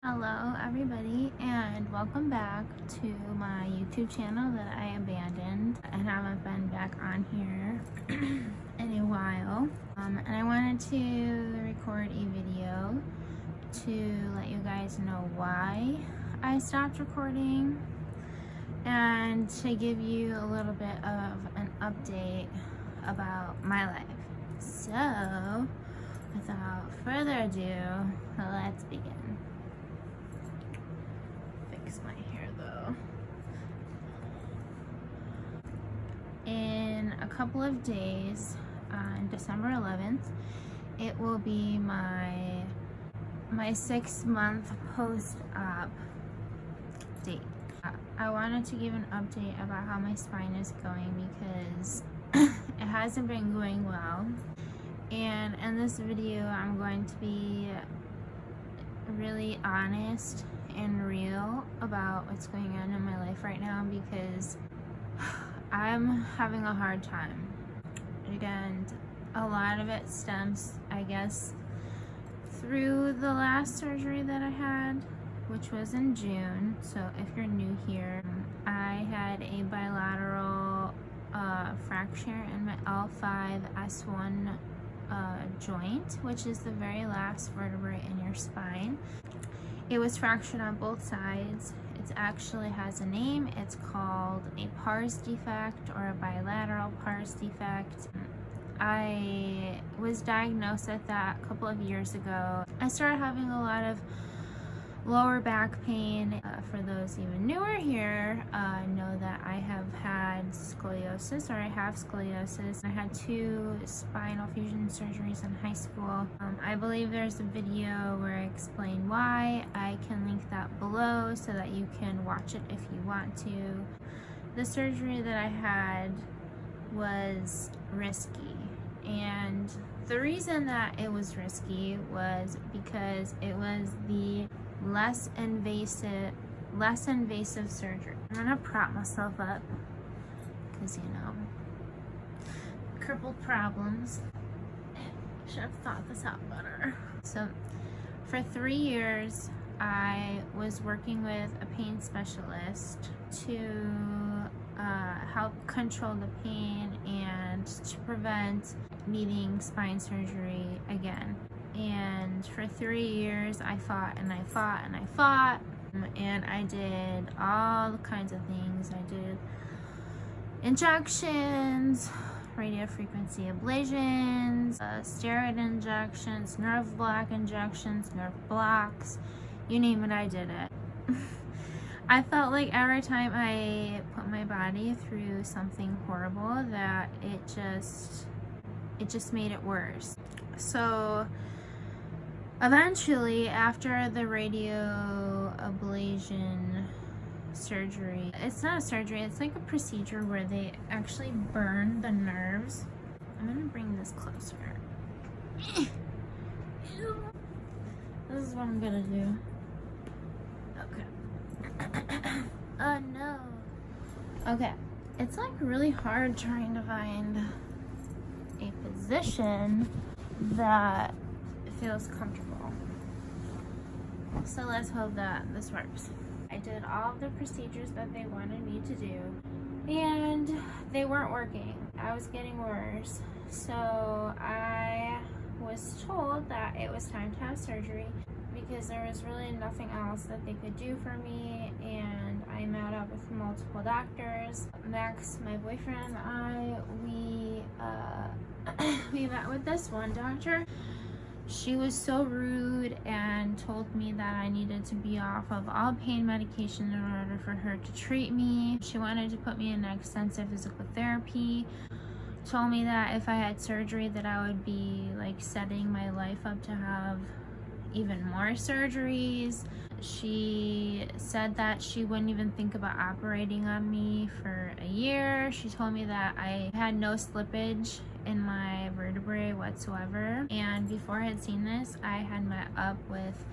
Hello everybody, and welcome back to my YouTube channel that I abandoned and haven't been back on here in a while. And I wanted to record a video to let you guys know why I stopped recording and to give you a little bit of an update about my life. So without further ado, let's begin. My hair though. In a couple of days, on December 11th, it will be my 6-month post-op date. I wanted to give an update about how my spine is going because it hasn't been going well, and in this video I'm going to be really honest and real about what's going on in my life right now because I'm having a hard time, and a lot of it stems, I guess, through the last surgery that I had, which was in June. So if you're new here, I had a bilateral fracture in my L5-S1 joint, which is the very last vertebrae in your spine. It was fractured on both sides. It actually has a name. It's called a pars defect or a bilateral pars defect. I was diagnosed with that a couple of years ago. I started having a lot of lower back pain. For those even newer here, know that I have had scoliosis, or I have scoliosis. I had 2 spinal fusion surgeries in high school. I believe there's a video where I explain why. I can link that below so that you can watch it if you want to. The surgery that I had was risky, and the reason that it was risky was because it was the less invasive surgery. I'm gonna prop myself up because, you know, crippled problems. Should have thought this out better. So for 3 years I was working with a pain specialist to help control the pain and to prevent needing spine surgery again. And for 3 years I fought and I fought and I fought, and I did all kinds of things. I did injections, radio frequency ablations, steroid injections, nerve block injections, nerve blocks, you name it, I did it. I felt like every time I put my body through something horrible that it just made it worse. So eventually, after the radio ablation surgery, it's not a surgery, it's like a procedure where they actually burn the nerves. I'm gonna bring this closer. This is what I'm gonna do. Okay. Oh no. Okay. It's like really hard trying to find a position that feels comfortable. So let's hope that this works. I did all of the procedures that they wanted me to do, and they weren't working. I was getting worse. So I was told that it was time to have surgery because there was really nothing else that they could do for me, and I met up with multiple doctors. Max, my boyfriend, and I, we met with this one doctor. She was so rude and told me that I needed to be off of all pain medication in order for her to treat me. She wanted to put me in extensive physical therapy. Told me that if I had surgery that I would be like setting my life up to have even more surgeries. She said that she wouldn't even think about operating on me for a year. She told me that I had no slippage in my vertebrae whatsoever. And before I had seen this, I had met up with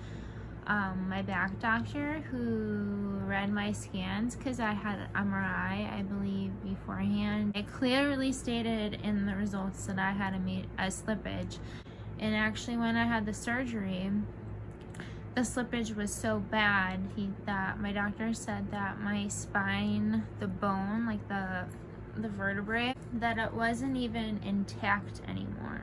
my back doctor who read my scans because I had an MRI, I believe, beforehand. It clearly stated in the results that I had a slippage. And actually, when I had the surgery, the slippage was so bad that my doctor said that my spine, the bone, like the vertebrae, that it wasn't even intact anymore.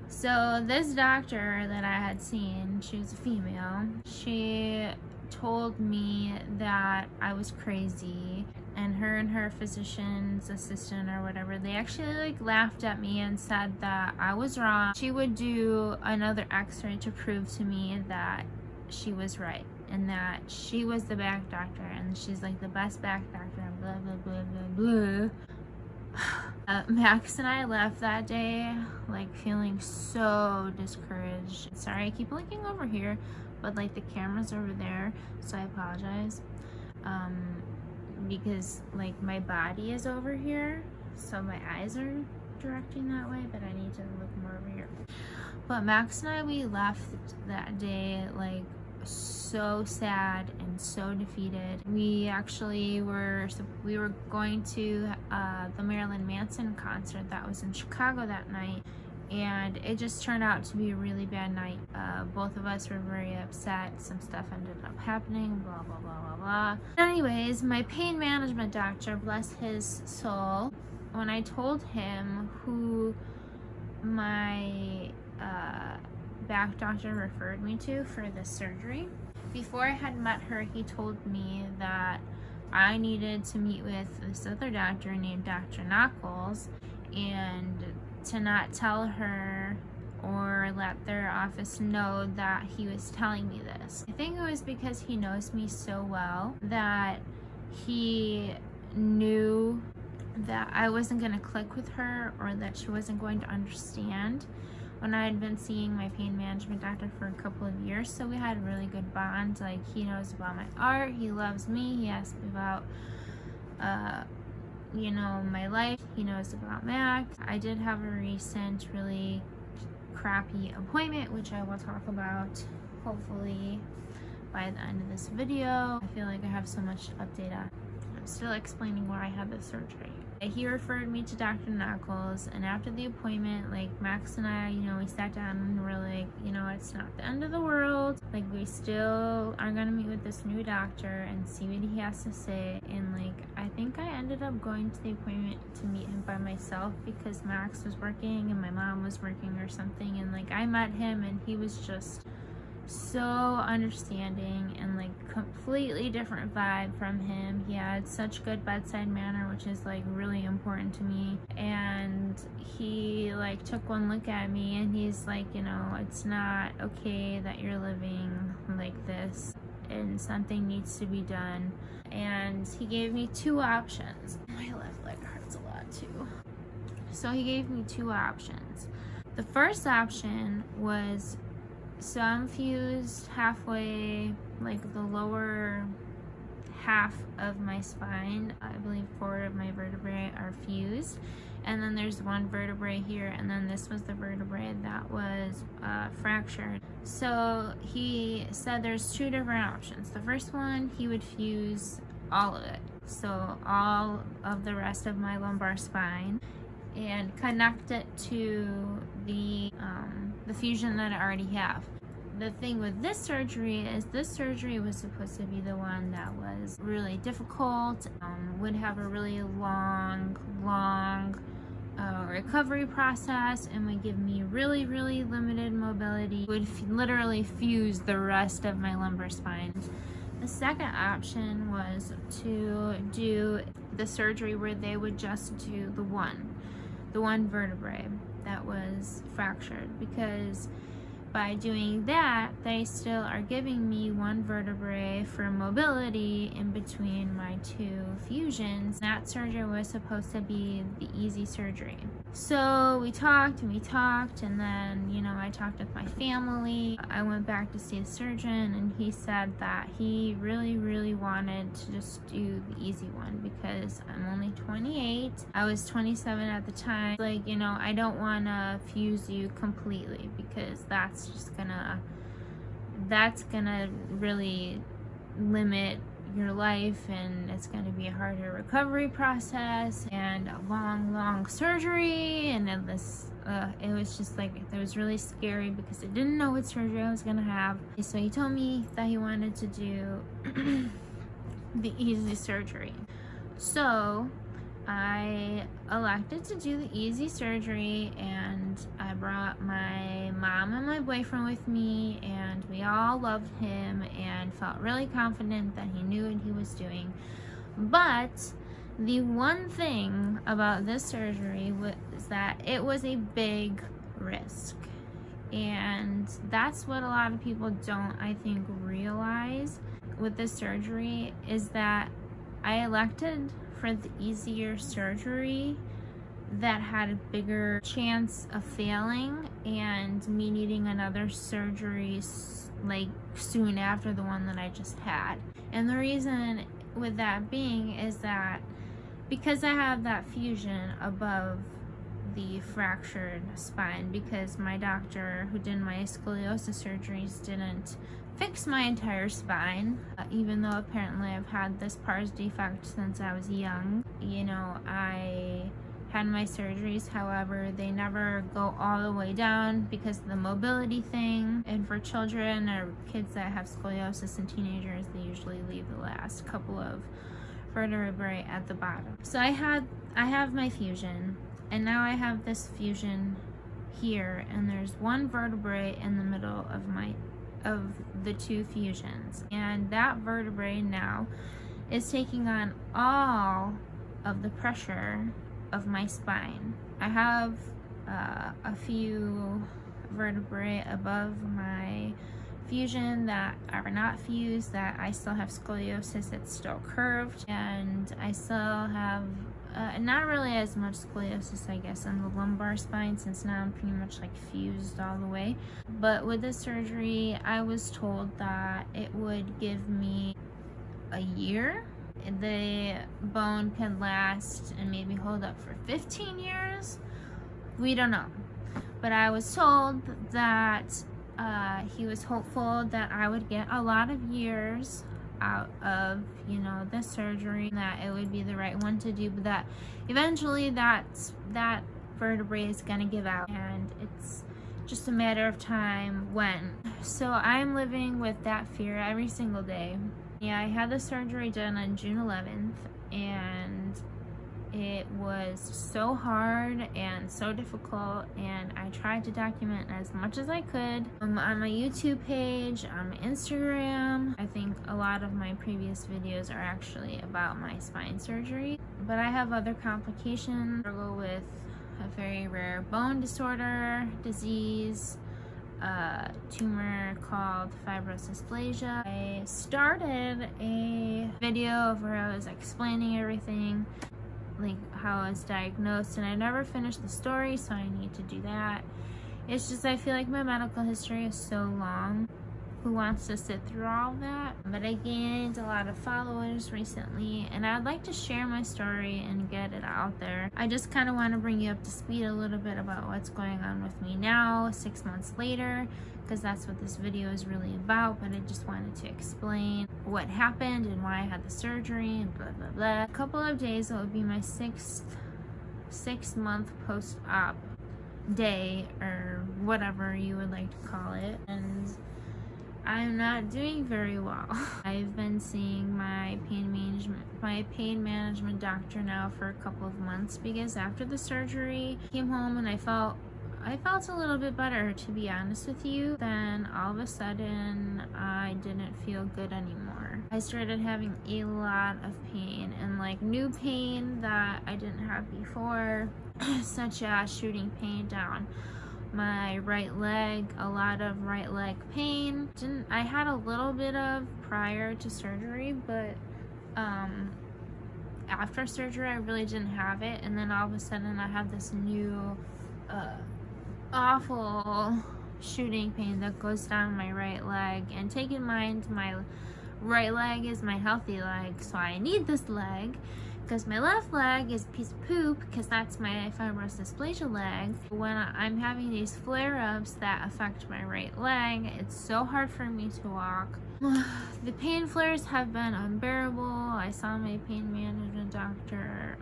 So this doctor that I had seen, she was a female, she told me that I was crazy, and her physician's assistant or whatever, they actually like laughed at me and said that I was wrong. She would do another x-ray to prove to me that she was right and that she was the back doctor and she's like the best back doctor and blah blah blah blah blah. Max and I left that day like feeling so discouraged. Sorry, I keep looking over here, but like the camera's over there, so I apologize. Because like my body is over here, so my eyes are directing that way, but I need to look more over here. But Max and I, we left that day like so sad and so defeated. We actually were going to the Marilyn Manson concert that was in Chicago that night, and it just turned out to be a really bad night. Both of us were very upset. Some stuff ended up happening, blah blah blah blah blah. Anyways, my pain management doctor, bless his soul, when I told him who my back doctor referred me to for the surgery, before I had met her, he told me that I needed to meet with this other doctor named Dr. Knuckles, and to not tell her or let their office know that he was telling me this. I think it was because he knows me so well that he knew that I wasn't going to click with her or that she wasn't going to understand when I had been seeing my pain management doctor for a couple of years. So we had a really good bond. Like, he knows about my art, he loves me, he asked me about you know, my life, he knows about Max. I did have a recent really crappy appointment, which I will talk about hopefully by the end of this video. I feel like I have so much to update on. I'm still explaining why I had the surgery. He referred me to Dr. Knuckles, and after the appointment, like, Max and I, you know, we sat down and we're like, you know, it's not the end of the world. Like, we still are gonna meet with this new doctor and see what he has to say. And like, I think I ended up going to the appointment to meet him by myself because Max was working and my mom was working or something, and like, I met him and he was just so understanding and like completely different vibe from him. He had such good bedside manner, which is like really important to me. And he like took one look at me and he's like, you know, it's not okay that you're living like this and something needs to be done. And he gave me two options. My left leg hurts a lot too. So he gave me two options. The first option was, so I'm fused halfway, like the lower half of my spine. I believe 4 of my vertebrae are fused. And then there's one vertebrae here, and then this was the vertebrae that was fractured. So he said there's 2 different options. The first one, he would fuse all of it. So all of the rest of my lumbar spine, and connect it to the fusion that I already have. The thing with this surgery is this surgery was supposed to be the one that was really difficult, would have a really long recovery process, and would give me really limited mobility, would literally fuse the rest of my lumbar spine. The second option was to do the surgery where they would just do the one vertebrae that was fractured, because by doing that, they still are giving me one vertebrae for mobility in between my 2 fusions. That surgery was supposed to be the easy surgery. So we talked, and then, you know, I talked with my family. I went back to see the surgeon, and he said that he really wanted to just do the easy one because I'm only 28. I was 27 at the time. Like, you know, I don't want to fuse you completely because that's gonna really limit your life, and it's going to be a harder recovery process and a long surgery. And then it was just like, it was really scary because I didn't know what surgery I was going to have. So he told me that he wanted to do the easy surgery. So I elected to do the easy surgery, and I brought my mom and my boyfriend with me, and we all loved him and felt really confident that he knew what he was doing. But the one thing about this surgery was that it was a big risk, and that's what a lot of people don't, I think, realize with this surgery, is that I elected for the easier surgery that had a bigger chance of failing and me needing another surgery like soon after the one that I just had. And the reason with that being is that because I have that fusion above the fractured spine, because my doctor who did my scoliosis surgeries didn't fix my entire spine, even though apparently I've had this pars defect since I was young. You know, I had my surgeries, however, they never go all the way down because of the mobility thing. And for children or kids that have scoliosis and teenagers, they usually leave the last couple of vertebrae at the bottom. So I have my fusion, and now I have this fusion here, and there's one vertebrae in the middle of the two fusions, and that vertebrae now is taking on all of the pressure of my spine. I have a few vertebrae above my fusion that are not fused, that I still have scoliosis, it's still curved, and I still have not really as much scoliosis, I guess, on the lumbar spine, since now I'm pretty much like fused all the way. But with this surgery, I was told that it would give me a year. The bone can last and maybe hold up for 15 years. We don't know. But I was told that he was hopeful that I would get a lot of years out of, you know, the surgery, that it would be the right one to do, but that eventually that vertebrae is gonna give out, and it's just a matter of time when. So I'm living with that fear every single day. Yeah, I had the surgery done on June 11th, and it was so hard and so difficult, and I tried to document as much as I could on my YouTube page, on my Instagram. I think a lot of my previous videos are actually about my spine surgery, but I have other complications. I struggle with a very rare bone disease, tumor called fibrosdysplasia. I started a video where I was explaining everything, like how I was diagnosed, and I never finished the story, so I need to do that. It's just, I feel like my medical history is so long. Who wants to sit through all that? But I gained a lot of followers recently, and I'd like to share my story and get it out there. I just kind of want to bring you up to speed a little bit about what's going on with me now, 6 months later, because that's what this video is really about. But I just wanted to explain what happened and why I had the surgery and blah blah blah. A couple of days, it would be my sixth month post-op day, or whatever you would like to call it, and I'm not doing very well. I've been seeing my pain management doctor now for a couple of months, because after the surgery, I came home and I felt a little bit better, to be honest with you. Then all of a sudden, I didn't feel good anymore. I started having a lot of pain, and like new pain that I didn't have before, such as shooting pain down my right leg, a lot of right leg pain. I had a little bit of prior to surgery, but after surgery I really didn't have it, and then all of a sudden I have this new awful shooting pain that goes down my right leg. And take in mind, my right leg is my healthy leg, so I need this leg, because my left leg is a piece of poop, because that's my fibrosdysplasia leg. When I'm having these flare-ups that affect my right leg, it's so hard for me to walk. The pain flares have been unbearable. I saw my pain management doctor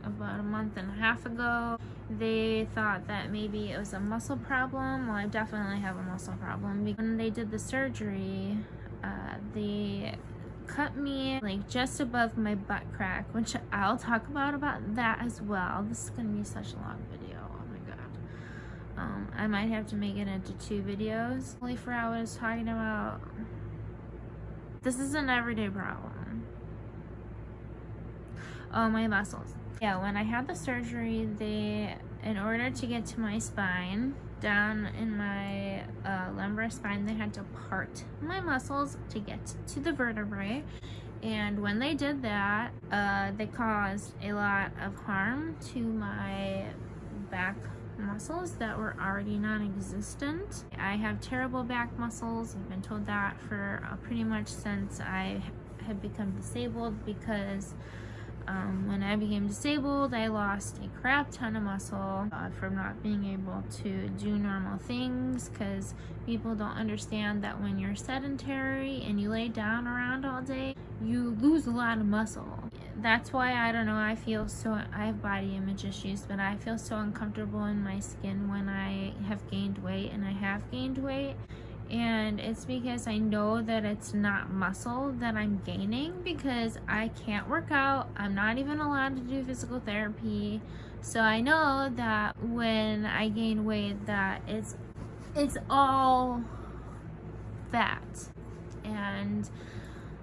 about a month and a half ago. They thought that maybe it was a muscle problem. Well, I definitely have a muscle problem. When they did the surgery, they cut me like just above my butt crack, which I'll talk about that as well. This is gonna be such a long video. Oh my god. I might have to make it into 2 videos. Only for I was talking about. This is an everyday problem. Oh, my muscles. Yeah, when I had the surgery, in order to get to my spine, down in my lumbar spine, they had to part my muscles to get to the vertebrae. And when they did that, they caused a lot of harm to my back muscles that were already non-existent. I have terrible back muscles. I've been told that for pretty much since I had become disabled, because when I became disabled, I lost a crap ton of muscle from not being able to do normal things, because people don't understand that when you're sedentary and you lay down around all day, you lose a lot of muscle. That's why, I don't know, I have body image issues, but I feel so uncomfortable in my skin when I have gained weight, and I have gained weight. And it's because I know that it's not muscle that I'm gaining, because I can't work out. I'm not even allowed to do physical therapy. So I know that when I gain weight, that it's all fat. And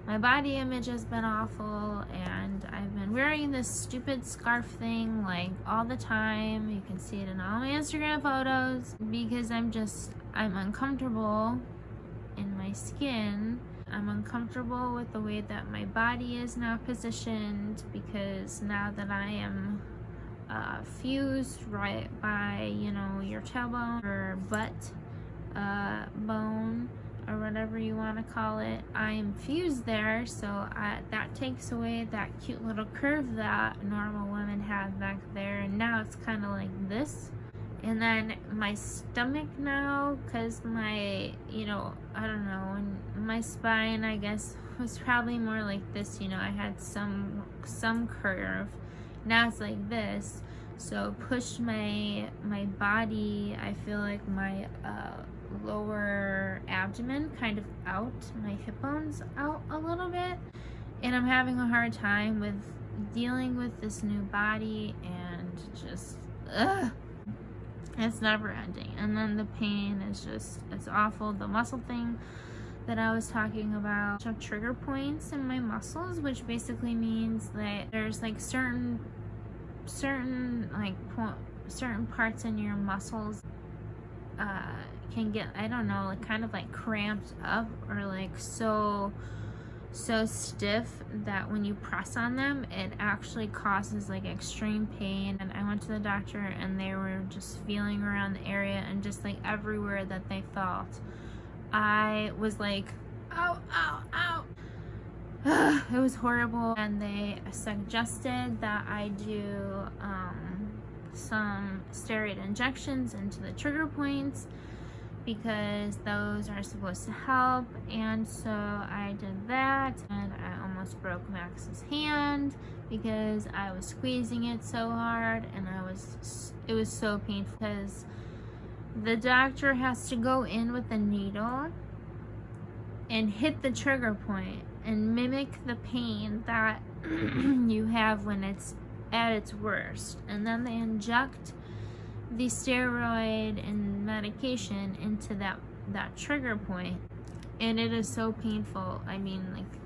my body image has been awful, and I've been wearing this stupid scarf thing like all the time. You can see it in all my Instagram photos, because I'm uncomfortable in my skin. I'm uncomfortable with the way that my body is now positioned, because now that I am fused right by, your tailbone or butt bone, or whatever you want to call it, I am fused there, so that takes away that cute little curve that normal women have back there, and now it's kind of like this. And then my stomach now, because my, I don't know, my spine, I guess, was probably more like this, I had some curve. Now it's like this, so pushed my body, I feel like my lower abdomen kind of out, my hip bones out a little bit, and I'm having a hard time with dealing with this new body, and just it's never ending. And then the pain is just, it's awful. The muscle thing that I was talking about, I have trigger points in my muscles, which basically means that there's like certain parts in your muscles can get, I don't know, like kind of like cramped up, or like so stiff that when you press on them, it actually causes like extreme pain. And I went to the doctor, and they were just feeling around the area, and just like everywhere that they felt, I was like, ow, ow, ow. It was horrible. And they suggested that I do some steroid injections into the trigger points, because those are supposed to help. And so I did that, and I almost broke Max's hand because I was squeezing it so hard, and it was so painful, because the doctor has to go in with a needle and hit the trigger point and mimic the pain that you have when it's at its worst, and then they inject the steroid and medication into that trigger point, and it is so painful. I mean, like,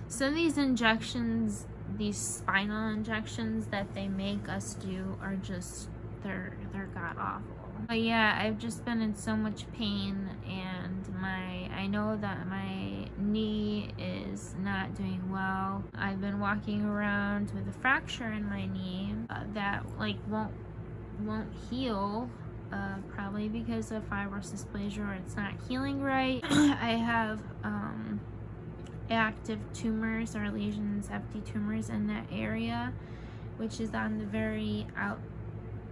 some of these injections, these spinal injections that they make us do, are just, they're god awful. But yeah, I've just been in so much pain, and I know that my knee is not doing well. I've been walking around with a fracture in my knee that like won't heal, probably because of fibrous dysplasia, or it's not healing right. I have active tumors or lesions, empty tumors in that area, which is on the very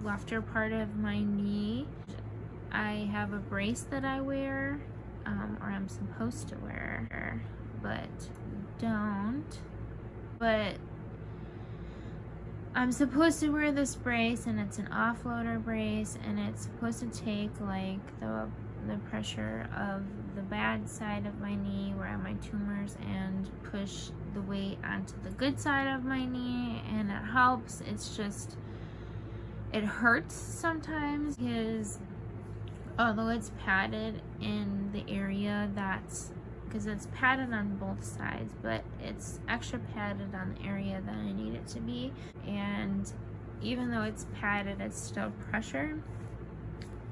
lefter part of my knee. I have a brace that I wear or I'm supposed to wear, but don't. But I'm supposed to wear this brace, and it's an offloader brace, and it's supposed to take like the pressure of the bad side of my knee where I have my tumors and push the weight onto the good side of my knee, and it helps. It's just, it hurts sometimes because although it's padded in the area because it's padded on both sides, but it's extra padded on the area that I need it to be. And even though it's padded, it's still pressure.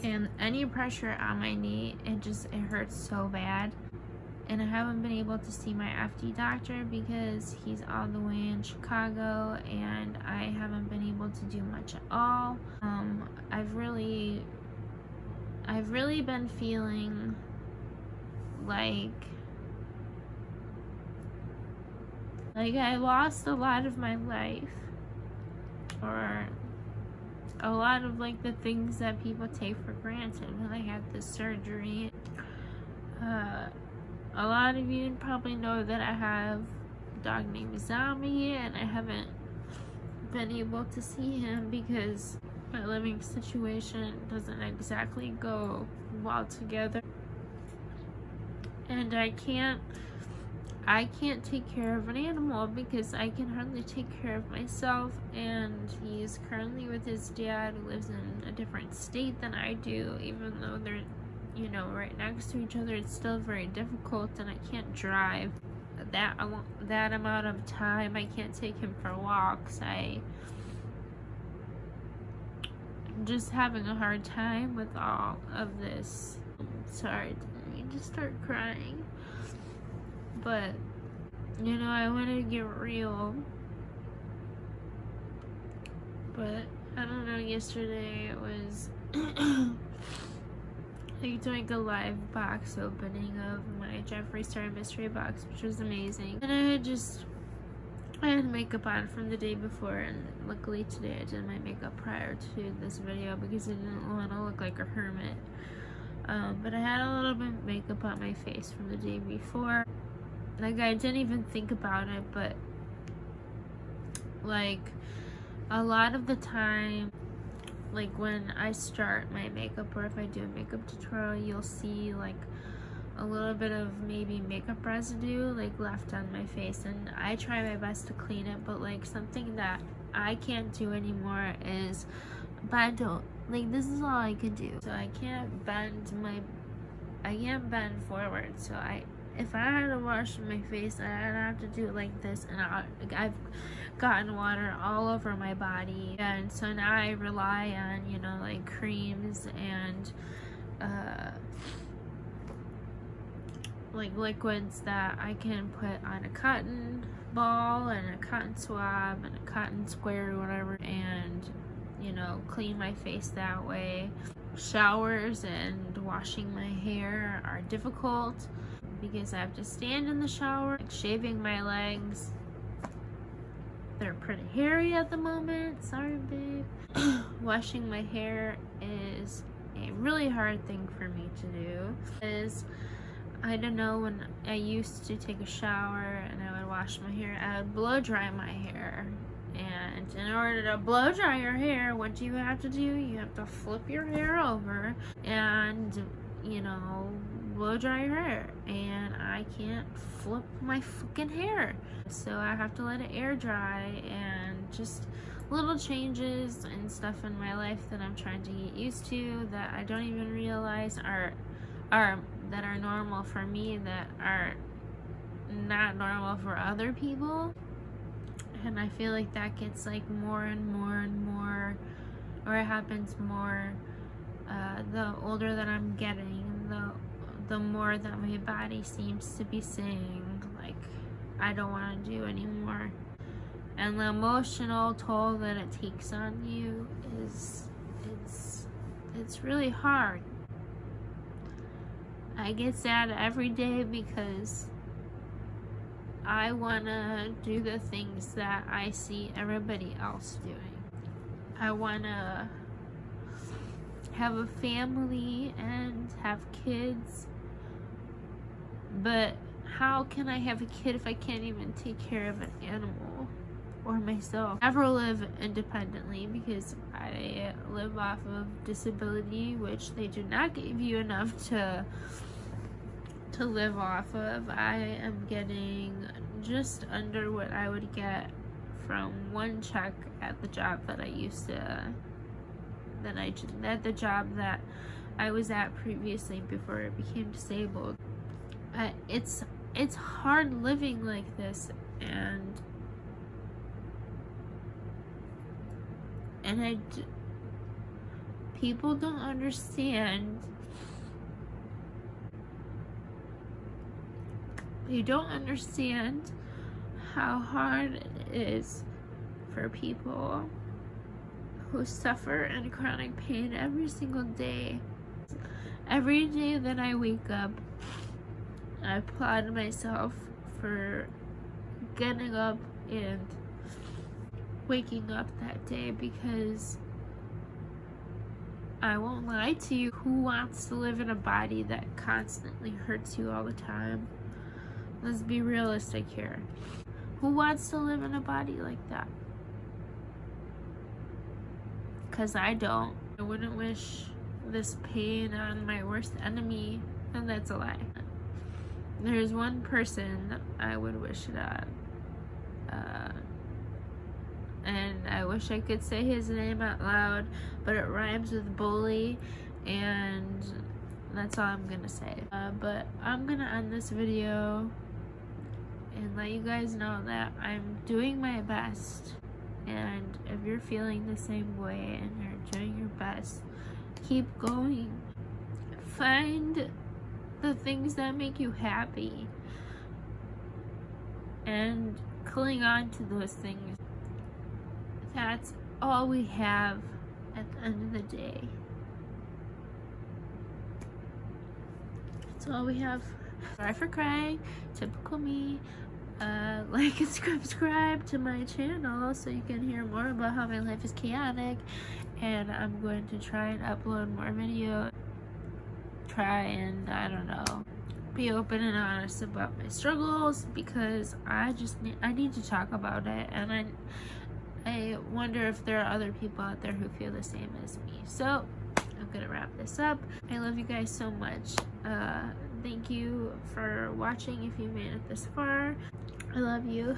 And any pressure on my knee, it hurts so bad. And I haven't been able to see my FD doctor because he's all the way in Chicago, and I haven't been able to do much at all. I've really been feeling like I lost a lot of my life, or a lot of like the things that people take for granted when I had this surgery. A lot of you probably know that I have a dog named Zombie, and I haven't been able to see him because my living situation doesn't exactly go well together, and I can't take care of an animal because I can hardly take care of myself, and he's currently with his dad who lives in a different state than I do. Even though they're, you know, right next to each other, it's still very difficult, and I can't drive that amount of time. I can't take him for walks. I'm just having a hard time with all of this. Sorry, didn't just start crying. But, you know, I want to get real. But, I don't know, yesterday it was like doing a live box opening of my Jeffree Star mystery box, which was amazing. And I had makeup on from the day before, and luckily today I did my makeup prior to this video because I didn't want to look like a hermit. But I had a little bit of makeup on my face from the day before. Like, I didn't even think about it, but like a lot of the time, like when I start my makeup or if I do a makeup tutorial, you'll see like a little bit of maybe makeup residue like left on my face, and I try my best to clean it. But like something that I can't do anymore is like, this is all I can do. So I can't bend forward. So if I had to wash my face, I'd have to do it like this, and I've gotten water all over my body, and so now I rely on, you know, like creams and like liquids that I can put on a cotton ball and a cotton swab and a cotton square or whatever, and, you know, clean my face that way. Showers and washing my hair are difficult because I have to stand in the shower. Like shaving my legs, they're pretty hairy at the moment. Sorry, babe. Washing my hair is a really hard thing for me to do. I don't know, when I used to take a shower and I would wash my hair, I would blow dry my hair. And in order to blow dry your hair, what do you have to do? You have to flip your hair over and, you know, blow dry your hair. And I can't flip my fucking hair. So I have to let it air dry, and just little changes and stuff in my life that I'm trying to get used to that I don't even realize are normal for me, that are not normal for other people. And I feel like that gets like more and more and more, or it happens more the older that I'm getting, the more that my body seems to be saying like I don't want to do anymore. And the emotional toll that it takes on you it's really hard. I get sad every day because I want to do the things that I see everybody else doing. I want to have a family and have kids But how can I have a kid if I can't even take care of an animal or myself? Never live independently because I live off of disability, which they do not give you enough to live off of. I am getting just under what I would get from one check at the job that I used to, at the job that I was at previously before I became disabled. It's hard living like this, and people don't understand. They don't understand how hard it is for people who suffer in chronic pain every single day. Every day that I wake up, I applaud myself for getting up and waking up that day, because I won't lie to you, who wants to live in a body that constantly hurts you all the time? Let's be realistic here. Who wants to live in a body like that? Because I don't. I wouldn't wish this pain on my worst enemy, and that's a lie. There's one person that I would wish it on. And I wish I could say his name out loud, but it rhymes with bully, and that's all I'm gonna say. But I'm gonna end this video and let you guys know that I'm doing my best, and if you're feeling the same way and you're doing your best, keep going. Find the things that make you happy and cling on to those things. That's all we have at the end of the day. That's all we have. Sorry for crying, typical me. Like and subscribe to my channel so you can hear more about how my life is chaotic, and I'm going to try and upload more videos. Try and, I don't know, be open and honest about my struggles, because I need to talk about it, and I wonder if there are other people out there who feel the same as me. So I'm gonna wrap this up. I love you guys so much. Thank you for watching if you made it this far. I love you.